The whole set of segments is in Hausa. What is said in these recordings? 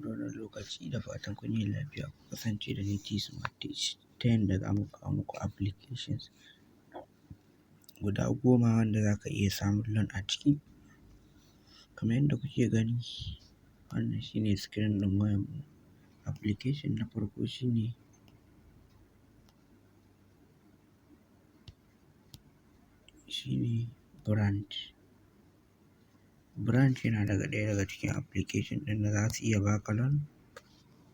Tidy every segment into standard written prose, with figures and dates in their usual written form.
da wannan lokaci, da fatan kun yi lafiya. Ku kasance da ni T-Smart Tech ta yanda za mu kawo muku applications guda 10 wanda za ka iya samun loan a ciki. Kamar yadda kuke gani, wannan shi ne screen ɗin wayanmu. Application na farko shine Branch. Branch yana ɗaya daga cikin application ɗin da za su iya ba ka loan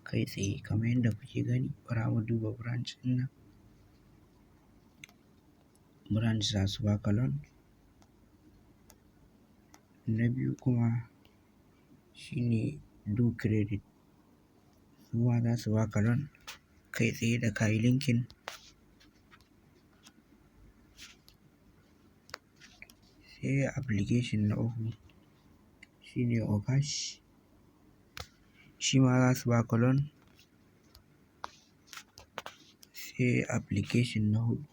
kai tsaye. Kamar yadda kuke gani, bara mu duba Branch ɗin nan. Branch za su ba ka loan. Na biyu kuma shine Do Credit. Su ma za su ba ka loan kai tsaye da ka yi linking. Sai application na uku shine Okash. Shi ma za su ba ka loan. Sai application na huɗu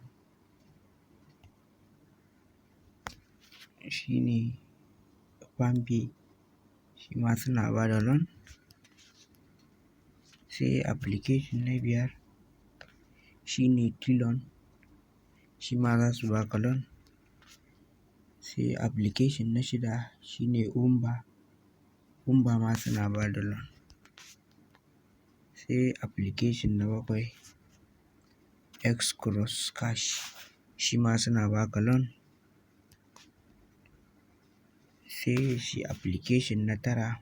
shine Palmpay. Shi ma suna ba da loan. Sai application na biyar shine Tilon. Shi ma za su ba ka loan. Sai application na shida shine Wumba. Wumba ma suna ba da loan. Sai application na bakwai Xcross Cash. Shi ma suna ba ka loan. Sai shi application na tara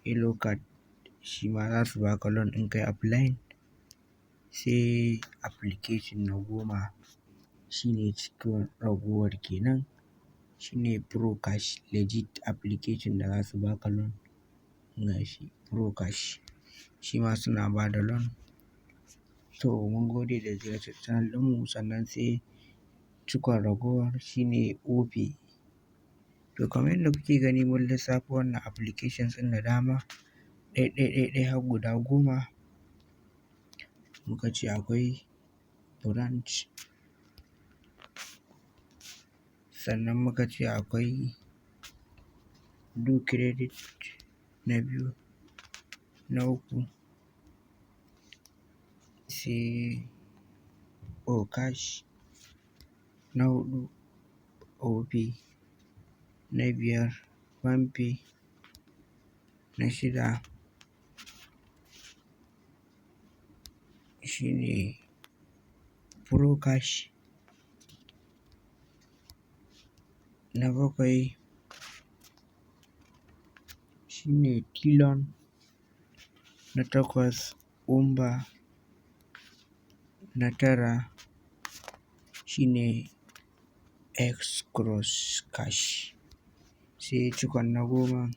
Hellocat. Shi ma za su ba ka loan in kai applying. Sai application na 10 shine cikin ragowar kenan, shine Procash. Legit application da za su ba ka loan gashi Procash. Shi ma suna ba da loan. To mun gode da ziyartar channel ɗinmu. Sannan sai cikon ragowar shine Opay. To kamar yadda kuke gani, mun lissafo wannan applications ɗin da dama ɗai har guda 10. Muka ce akwai Branch, sannan muka ce akwai Do Credit na biyu. Na uku sai Okash. Na huɗu Opay. Na biyar Palmpay. Na shida shine Procash. Na bakwai shine Tilon. Na takwas Wumba. Na tara shine Xcross Cash. Sai cikon na 10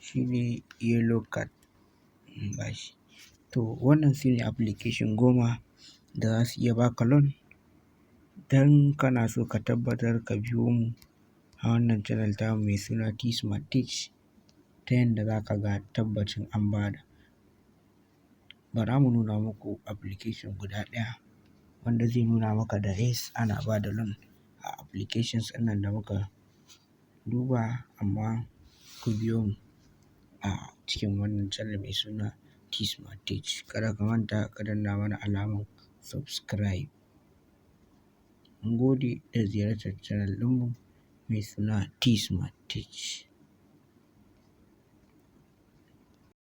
shine Hellocat gashi. To wannan su ne application 10 da za su iya ba ka loan. Idan kana so ka tabbatar, ka biyo mu a wannan channel tamu mai suna T-Smart Tech ta yanda za ka ga tabbacin an ba da. Bara mu nuna muku application guda ɗaya wanda zai nuna maka da yes ana ba da loan a applications ɗin nan da muka duba. Amma ku biyo mu a cikin wannan channel mai suna T-Smart Tech. Kada ka manta ka danna mana alamar subscribe. Mun gode da ziyartar channel ɗinmu mai suna T-Smart Tech.